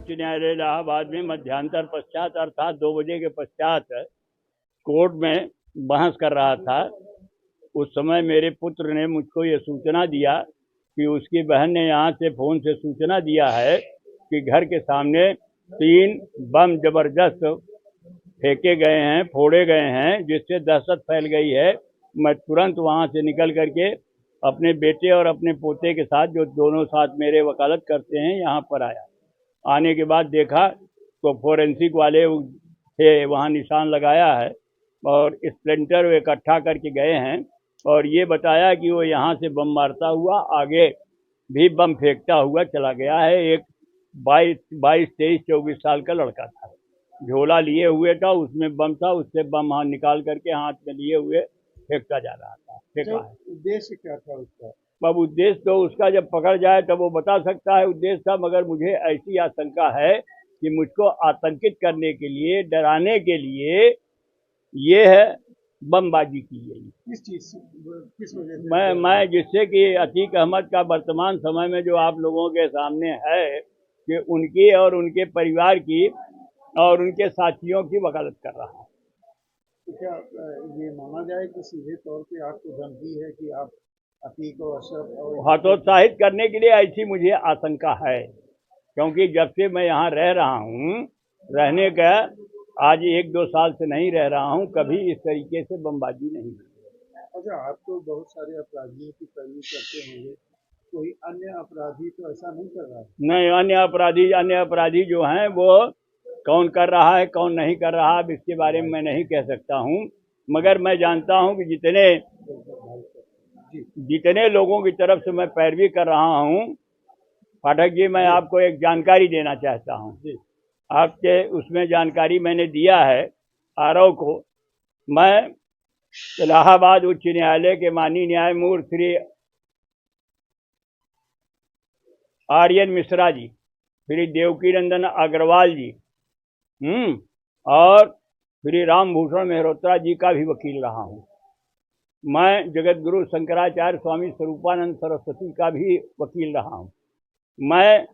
उच्च न्यायालय इलाहाबाद में मध्यांतर पश्चात अर्थात 2 बजे के पश्चात कोर्ट में बहस कर रहा था। उस समय मेरे पुत्र ने मुझको ये सूचना दिया कि उसकी बहन ने यहाँ से फोन से सूचना दिया है कि घर के सामने 3 बम जबरदस्त फेंके गए हैं, फोड़े गए हैं, जिससे दहशत फैल गई है। मैं तुरंत वहाँ से निकल करके अपने बेटे और अपने पोते के साथ, जो दोनों साथ मेरे वकालत करते हैं, यहाँ पर आया। आने के बाद देखा तो फोरेंसिक वाले थे, वहाँ निशान लगाया है और स्प्लिंटर इकट्ठा करके गए हैं और ये बताया कि वो यहाँ से बम मारता हुआ आगे भी बम फेंकता हुआ चला गया है। एक 22, 23, 24 साल का लड़का था, झोला लिए हुए था, उसमें बम था, उससे बम हाथ निकाल करके हाथ में लिए हुए फेंकता जा रहा था। फेंका है। उद्देश्य क्या था उसका? अब उद्देश्य तो उसका जब पकड़ जाए तब वो बता सकता है उद्देश्य था, मगर मुझे ऐसी आशंका है कि मुझको आतंकित करने के लिए, डराने के लिए ये है बमबाजी की गई। किस चीज से, किस वजह से? मैं जिससे कि अतीक अहमद का वर्तमान समय में जो आप लोगों के सामने है कि उनकी और उनके परिवार की और उनके साथियों की वकालत कर रहा हूँ। तो क्या ये माना जाए कि सीधे तौर पे आपको धमकी है कि आप अतीक और अशरफ और हतोत्साहित करने के लिए ऐसी मुझे आशंका है, क्योंकि जब से मैं यहाँ रह रहा हूँ, रहने का आज 1-2 साल से नहीं रह रहा हूँ, कभी इस तरीके से बमबाजी नहीं हुई। अच्छा, आप तो बहुत सारे अपराधियों की पैरवी करते होंगे, कोई अन्य अपराधी तो ऐसा नहीं कर रहा है? नहीं, अन्य अपराधी जो हैं वो कौन कर रहा है कौन नहीं कर रहा है इसके बारे में मैं नहीं कह सकता हूँ, मगर मैं जानता हूँ कि जितने लोगों की तरफ से मैं पैरवी कर रहा हूँ। पाठक जी, मैं आपको एक जानकारी देना चाहता हूँ। आपके उसमें जानकारी मैंने दिया है आरओ को। मैं इलाहाबाद उच्च न्यायालय के माननीय न्यायमूर्ति श्री आर्यन मिश्रा जी, श्री देवकी नंदन अग्रवाल जी और श्री रामभूषण मेहरोत्रा जी का भी वकील रहा हूँ। मैं जगत गुरु शंकराचार्य स्वामी स्वरूपानंद सरस्वती का भी वकील रहा हूँ। मैं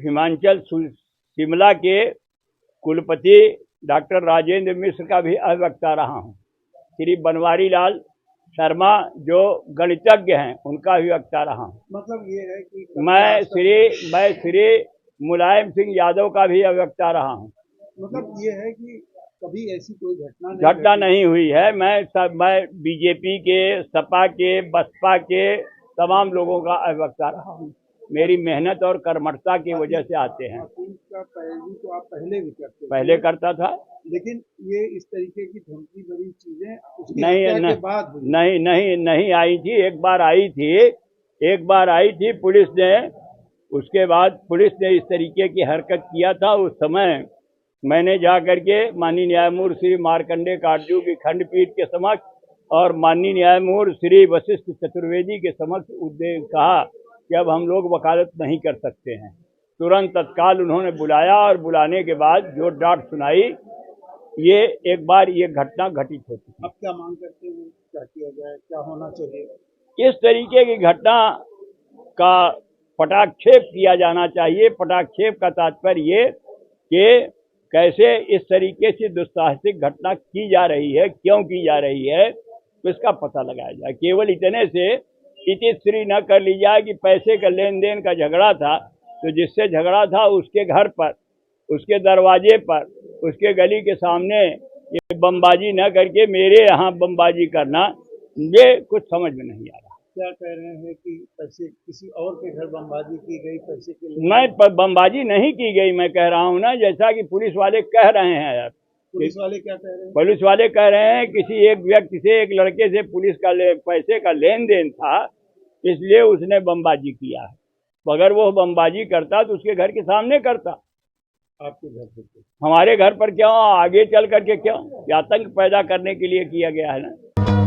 हिमाचल शिमला के कुलपति डॉक्टर राजेंद्र मिश्र का भी अधिवक्ता रहा हूँ। श्री बनवारी लाल शर्मा जो गणितज्ञ हैं, उनका भी वक्ता रहा हूँ। मतलब ये है कि मैं श्री मुलायम सिंह यादव का भी अधिवक्ता रहा हूँ। मतलब ये है कि कभी ऐसी कोई घटना नहीं हुई है। मैं बीजेपी के, सपा के, बसपा के तमाम लोगों का अधिवक्ता रहा हूँ। मेरी मेहनत और कर्मठता की वजह से आते हैं। का पैरवी तो आप पहले भी करते पहले करता था, लेकिन ये इस तरीके की धमकी भरी चीजें के बाद नहीं आई थी। एक बार आई थी पुलिस ने। उसके बाद पुलिस ने इस तरीके की हरकत किया था। उस समय मैंने जा करके माननीय न्यायमूर्ति श्री मार्कंडेय काटजू की खंडपीठ के समक्ष और माननीय न्यायमूर्ति श्री वशिष्ठ चतुर्वेदी के समक्ष कहा कि अब हम लोग वकालत नहीं कर सकते हैं। तुरंत तत्काल उन्होंने बुलाया और बुलाने के बाद जो डांट सुनाई, ये एक बार ये घटना घटित होती है। अब क्या मांग करते हैं, क्या किया जाए, क्या होना चाहिए? इस तरीके की घटना का पटाक्षेप किया जाना चाहिए। पटाक्षेप का तात्पर्य ये कि कैसे इस तरीके से दुस्साहसिक घटना की जा रही है, क्यों की जा रही है, तो इसका पता लगाया जाए। केवल इतने से इतिश्री न कर ली जाए कि पैसे का लेन देन का झगड़ा था, तो जिससे झगड़ा था उसके घर पर, उसके दरवाजे पर, उसके गली के सामने ये बमबाजी न करके मेरे यहाँ बमबाजी करना, ये कुछ समझ में नहीं आ रहा। क्या कह रहे हैं कि पैसे किसी और के घर बमबाजी की गई, पैसे के लिए? मैं बमबाजी नहीं की गई, मैं कह रहा हूँ ना, जैसा कि पुलिस वाले कह रहे हैं यार। पुलिस वाले क्या कह रहे हैं? पुलिस वाले कह रहे हैं किसी एक व्यक्ति से, एक लड़के से पुलिस का पैसे का लेन देन था, इसलिए उसने बमबाजी किया है। तो अगर वो बमबाजी करता तो उसके घर के सामने करता। आपके घर पर? हमारे घर पर क्यों, आगे चल करके क्यों? आतंक पैदा करने के लिए किया गया है ना।